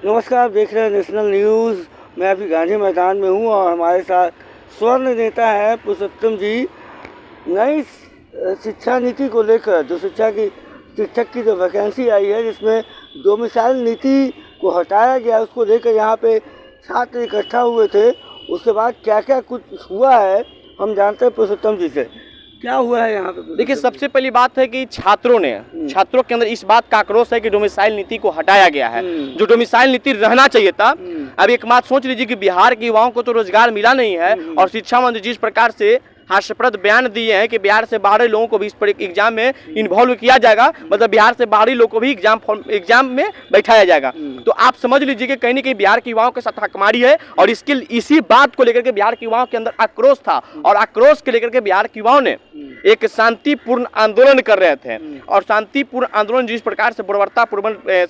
नमस्कार, आप देख रहे हैं नेशनल न्यूज़। मैं अभी गांधी मैदान में हूँ और हमारे साथ स्वर्ण नेता है पुरुषोत्तम जी। नई शिक्षा नीति को लेकर जो शिक्षक की जो वैकेंसी आई है, जिसमें डोमिसाइल नीति को हटाया गया, उसको लेकर यहाँ पे छात्र इकट्ठा हुए थे। उसके बाद क्या क्या कुछ हुआ है हम जानते हैं पुरुषोत्तम जी से। क्या हुआ है यहाँ पे? देखिए, सबसे पहली बात है कि छात्रों के अंदर इस बात का आक्रोश है कि डोमिसाइल नीति को हटाया गया है। जो डोमिसाइल नीति रहना चाहिए था। अब एक बात सोच लीजिए कि बिहार के युवाओं को तो रोजगार मिला नहीं है और शिक्षा मंत्री जिस प्रकार से हास्यप्रद बयान दिए हैं कि बिहार से बाहरी लोगों को भी इस एग्जाम में इन्वॉल्व किया जाएगा, मतलब बिहार से बाहरी लोगों को भी एग्जाम में बैठाया जाएगा। तो आप समझ लीजिए कि कहीं ना कहीं बिहार के युवाओं के साथ हकमारी है और इसी बात को लेकर के बिहार के युवाओं के अंदर आक्रोश था और आक्रोश के लेकर के बिहार के युवाओं ने एक शांतिपूर्ण आंदोलन कर रहे थे। और शांतिपूर्ण आंदोलन जिस प्रकार से बर्बरतापूर्वक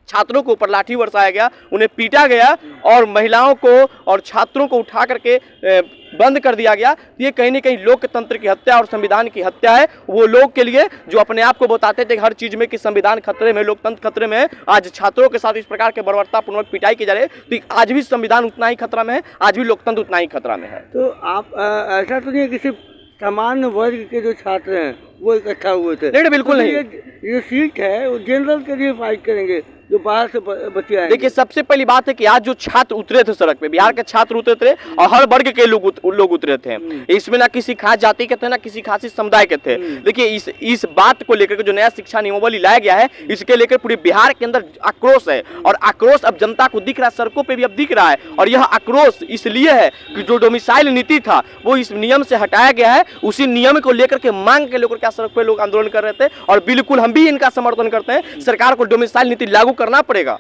छात्रों को ऊपर लाठी बरसाया गया, उन्हें पीटा गया और महिलाओं को और छात्रों को उठा करके बंद कर दिया गया। ये कहीं ना कहीं लोकतंत्र की हत्या और संविधान की हत्या है। वो लोग के लिए जो अपने आप को बताते थे हर चीज में कि संविधान खतरे में, लोकतंत्र खतरे में है, आज छात्रों के साथ इस प्रकार के बर्बरतापूर्वक पिटाई की जा रही है। तो आज भी संविधान उतना ही खतरा में है, आज भी लोकतंत्र उतना ही खतरा में है। तो आप ऐसा तो नहीं है कि सिर्फ सामान्य वर्ग के जो छात्र हैं वो इकट्ठा हुए थे? नहीं, बिल्कुल नहीं। ये सीट है वो जनरल के लिए फाइट करेंगे जो बाहर से बच्चे आए। देखिए, सबसे पहली बात है कि आज जो छात्र उतरे थे सड़क पे, बिहार के छात्र उतरे थे और हर वर्ग के लोग उतरे थे। इसमें ना किसी खास जाति के थे ना किसी खास समुदाय के थे। देखिए, इस बात को लेकर के जो नया शिक्षा नियमावली लाया गया है, इसके लेकर पूरे बिहार के अंदर आक्रोश है और आक्रोश अब जनता को दिख रहा है, सड़कों पे भी अब दिख रहा है। और यह आक्रोश इसलिए है कि जो डोमिसाइल नीति था वो इस नियम से हटाया गया है। उसी नियम को लेकर के मांग के लेकर क्या सड़क पे लोग आंदोलन कर रहे थे और बिल्कुल हम भी इनका समर्थन करते हैं। सरकार को डोमिसाइल नीति लागू करना पड़ेगा।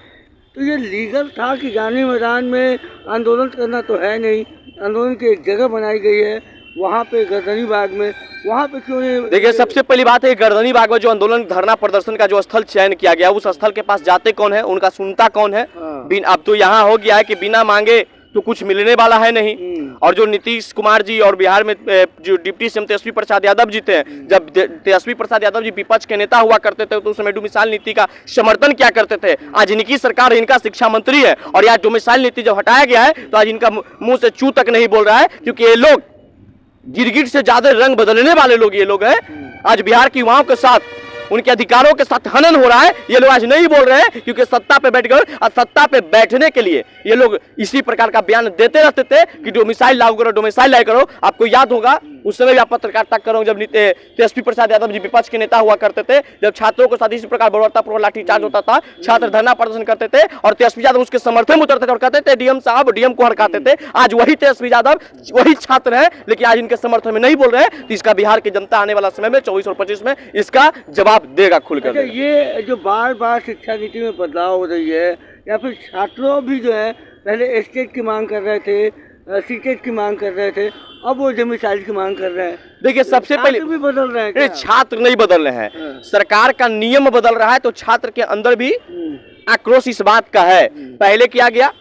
तो ये लीगल था कि गांधी मैदान में आंदोलन करना तो है नहीं, आंदोलन की एक जगह बनाई गई है वहाँ पे गर्दनी बाग में, वहाँ पे क्यों नहीं? देखिए, सबसे पहली बात है गर्दनी बाग में जो आंदोलन धरना प्रदर्शन का जो स्थल चयन किया गया, उस स्थल के पास जाते कौन है, उनका सुनता कौन है? अब तो यहाँ हो गया है कि बिना मांगे तो कुछ मिलने वाला है नहीं। और जो नीतीश कुमार जी और बिहार में जो डिप्टी सीएम तेजस्वी प्रसाद यादव जी थे, जब तेजस्वी प्रसाद यादव जी विपक्ष के नेता हुआ करते थे तो उस समय डोमिसाइल नीति का समर्थन क्या करते थे। आज इनकी सरकार, इनका शिक्षा मंत्री है और आज डोमिसाइल नीति जब हटाया गया है तो आज इनका मुंह से चू तक नहीं बोल रहा है, क्योंकि ये लोग गिरगिट से ज्यादा रंग बदलने वाले लोग ये लोग हैं। आज बिहार के युवाओं के साथ, उनके अधिकारों के साथ हनन हो रहा है। ये लोग आज नहीं बोल रहे हैं क्योंकि सत्ता पे बैठ गए और सत्ता पे बैठने के लिए ये लोग इसी प्रकार का बयान देते रहते थे कि डोमिसाइल लागू करो, डोमिसाइल लागू करो। आपको याद होगा उस समय भी आप पत्रकारिता करो जब तेजस्वी प्रसाद यादव जी विपक्ष के नेता हुआ करते थे, जब छात्रों के साथ इसी प्रकार बर्बरतापूर्वक लाठीचार्ज होता था, छात्र धरना प्रदर्शन करते थे और तेजस्वी यादव उसके समर्थन में उतरते थे और कहते थे डीएम साहब, डीएम को हड़काते थे। आज वही तेजस्वी यादव वही छात्र है, लेकिन आज इनके समर्थन में नहीं बोल रहे हैं। तो इसका बिहार की जनता आने वाला समय में 24 और 25 में इसका जवाब देगा खुलकर। ये जो बार बार शिक्षा नीति में बदलाव हो रही है, या फिर छात्रों भी जो है पहले एस्टेट की मांग कर रहे थे, सीटेट की मांग कर रहे थे, अब वो डोमिसाइल की मांग कर रहे हैं। देखिए, सबसे पहले भी बदल रहे हैं, छात्र नहीं बदल रहे हैं, सरकार का नियम बदल रहा है। तो छात्र के अंदर भी आक्रोश इस बात का है। पहले किया गया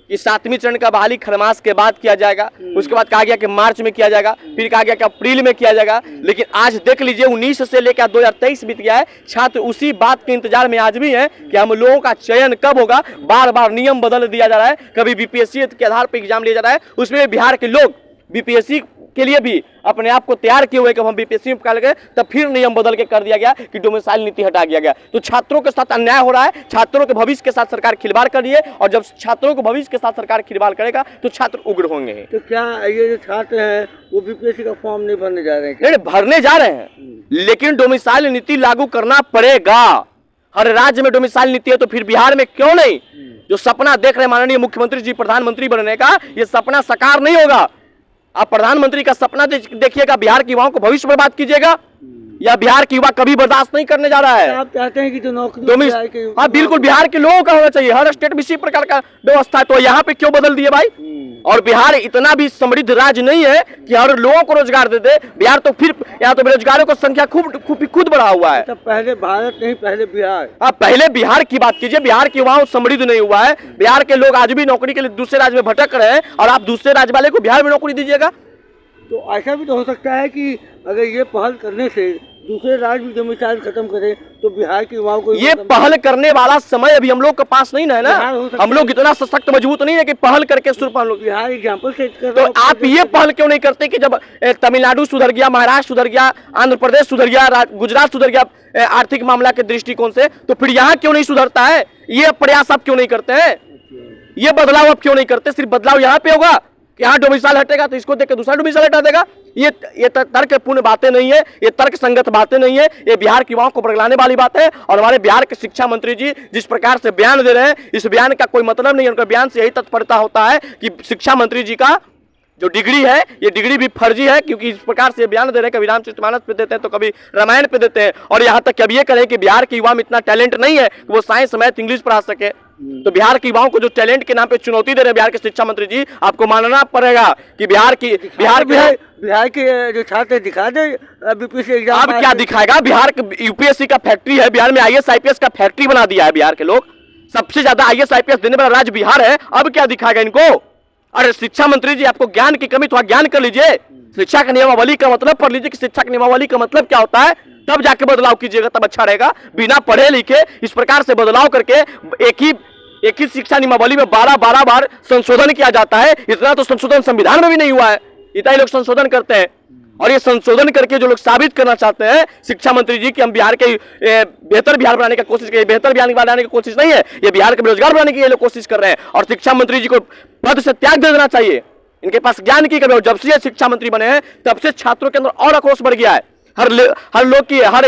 कि 7वीं चरण का बहाली खरमास के बाद किया जाएगा, उसके बाद कहा गया कि मार्च में किया जाएगा, फिर कहा गया कि अप्रैल में किया जाएगा। लेकिन आज देख लीजिए 19 से लेकर 2023 बीत गया है, छात्र उसी बात के इंतजार में आज भी है कि हम लोगों का चयन कब होगा। बार बार नियम बदल दिया जा रहा है, कभी बीपीएससी के आधार पर एग्जाम लिया जा रहा है, उसमें बिहार के लोग बीपीएससी के लिए भी अपने आप को तैयार किए हुए कि हम बीपीएससी में निकाल गए, तब फिर नियम बदल के कर दिया गया कि डोमिसाइल नीति हटा दिया गया। तो छात्रों के साथ अन्याय हो रहा है, छात्रों के भविष्य के साथ सरकार खिलवाड़ कर रही है और जब छात्रों को भविष्य के साथ सरकार खिलवाड़ करेगा तो छात्र उग्र होंगे। तो क्या ये जो छात्र हैं वो बीपीएससी का फॉर्म नहीं भरने जा रहे हैं? नहीं, भरने जा रहे हैं, लेकिन डोमिसाइल नीति लागू करना पड़ेगा। हर राज्य में डोमिसाइल नीति है तो फिर बिहार में क्यों नहीं? जो सपना देख रहे माननीय मुख्यमंत्री जी प्रधानमंत्री बनने का, ये सपना साकार नहीं होगा। आप प्रधानमंत्री का सपना देखिएगा, बिहार के युवाओं को भविष्य बर्बाद कीजिएगा, या बिहार के युवा कभी बर्दाश्त नहीं करने जा रहा है। आप चाहते हैं कि जो नौकरी, हाँ बिल्कुल, बिहार के लोगों का होना चाहिए। हर स्टेट में इसी प्रकार का व्यवस्था है, तो यहाँ पे क्यों बदल दिए भाई? और बिहार इतना भी समृद्ध राज्य नहीं है कि हर लोगों को रोजगार दे दे। बिहार तो फिर यहाँ तो बेरोजगारों की संख्या खुद बढ़ा हुआ है। पहले भारत नहीं, पहले बिहार। आप पहले बिहार की बात कीजिए, बिहार के युवाओं समृद्ध नहीं हुआ है। बिहार के लोग आज भी नौकरी के लिए दूसरे राज्य में भटक रहे हैं और आप दूसरे राज्य वाले को बिहार में नौकरी दीजिएगा। तो ऐसा भी तो हो सकता है कि अगर ये पहल करने से दूसरे राज्य भी डोमिसाइल खत्म करे तो बिहार के युवाओं को ये पहल करने वाला समय अभी हम लोग के पास नहीं है बिहार हो ना, सकता हम लोग इतना सशक्त मजबूत नहीं है कि पहल करके सिर्फ हम लोग। बिहार एग्जाम्पल सेट कर तो रहा आप ये पहल क्यों नहीं करते कि जब तमिलनाडु सुधर गया, महाराष्ट्र सुधर गया, आंध्र प्रदेश सुधर गया, गुजरात सुधर गया आर्थिक मामला के दृष्टिकोण से, तो फिर यहाँ क्यों नहीं सुधरता है? ये प्रयास आप क्यों नहीं करते हैं? ये बदलाव आप क्यों नहीं करते? सिर्फ बदलाव यहाँ पे होगा कि यहाँ डोमिसाइल हटेगा तो इसको देख के दूसरा डोमिसाइल हटा देगा। ये तर्कपूर्ण बातें नहीं है, ये तर्क संगत बातें नहीं है, ये बिहार के युवाओं को बरगलाने वाली बात है। और हमारे बिहार के शिक्षा मंत्री जी जिस प्रकार से बयान दे रहे हैं, इस बयान का कोई मतलब नहीं है। उनका बयान से यही तात्पर्य होता है कि शिक्षा मंत्री जी का जो डिग्री है, ये डिग्री भी फर्जी है, क्योंकि इस प्रकार से बयान दे रहे हैं, कभी रामचरितमानस पे देते हैं तो कभी रामायण पे देते हैं, और यहाँ तक कभी ये करें कि बिहार के युवा में इतना टैलेंट नहीं है कि वो साइंस मैथ इंग्लिश पढ़ा सके। तो बिहार के युवाओं को जो टैलेंट के नाम पे चुनौती दे रहे हैं बिहार के शिक्षा मंत्री जी, आपको मानना पड़ेगा कि बिहार के जो छात्र दिखा दे बीपीएससी एग्जाम। अब क्या दिखाएगा? बिहार के यूपीएससी का फैक्ट्री है, बिहार में आईएएस आईपीएस का फैक्ट्री बना दिया है बिहार के लोग, सबसे ज्यादा आईएएस आईपीएस देने वाला राज्य बिहार है। अब क्या दिखाएगा इनको? अरे शिक्षा मंत्री जी, आपको ज्ञान की कमी, थोड़ा ज्ञान कर लीजिए, शिक्षा का नियमावली का मतलब पढ़ लीजिए कि शिक्षा की नियमावली का मतलब क्या होता है, तब जाके बदलाव कीजिएगा, तब अच्छा रहेगा। बिना पढ़े लिखे इस प्रकार से बदलाव करके एक ही शिक्षा नियमावली में 12 बार संशोधन किया जाता है। इतना तो संशोधन संविधान में भी नहीं हुआ है, इतना ही लोग संशोधन करते हैं। और ये संशोधन करके जो लोग साबित करना चाहते हैं शिक्षा मंत्री जी कि हम बिहार के बेहतर बिहार बनाने की कोशिश करें, बेहतर बिहार बनाने की कोशिश नहीं है, ये बिहार के बेरोजगार बनाने की ये लोग कोशिश कर रहे हैं। और शिक्षा मंत्री जी को पद से त्याग दे देना चाहिए, इनके पास ज्ञान की कमी। जब से ये शिक्षा मंत्री बने हैं तब से छात्रों के अंदर और आक्रोश बढ़ गया है। हर लोग की, हर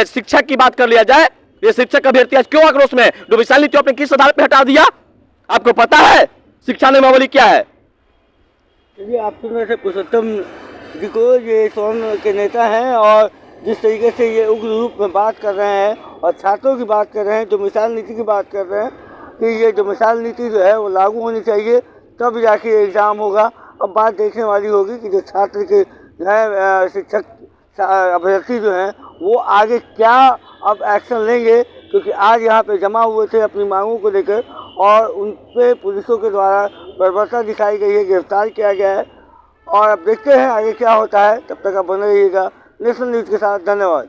शिक्षक की बात कर लिया जाए, ये शिक्षक अभ्यर्थी आज क्यों आक्रोश में? डोमिसाइल नीति आपने किस आधार पर हटा दिया? आपको पता है शिक्षा नियमावली क्या है? चलिए, आप सुन रहे थे पुरुषोत्तम जी को, ये सौन के नेता हैं, और जिस तरीके से ये उग्र रूप में बात कर रहे हैं और छात्रों की बात कर रहे हैं, डोमिसाइल नीति की बात कर रहे हैं कि ये डोमिसाइल नीति जो है वो लागू होनी चाहिए, तब जाके एग्ज़ाम होगा। अब बात देखने वाली होगी कि जो छात्र के जो है शिक्षक अभ्यर्थी जो हैं वो आगे क्या अब एक्शन लेंगे, क्योंकि आज यहाँ पे जमा हुए थे अपनी मांगों को लेकर, और उन पे पुलिसों के द्वारा बर्बरता दिखाई गई है, गिरफ्तार किया गया है। और अब देखते हैं आगे क्या होता है। तब तक आप बने रहिएगा नेशनल न्यूज़ के साथ। धन्यवाद।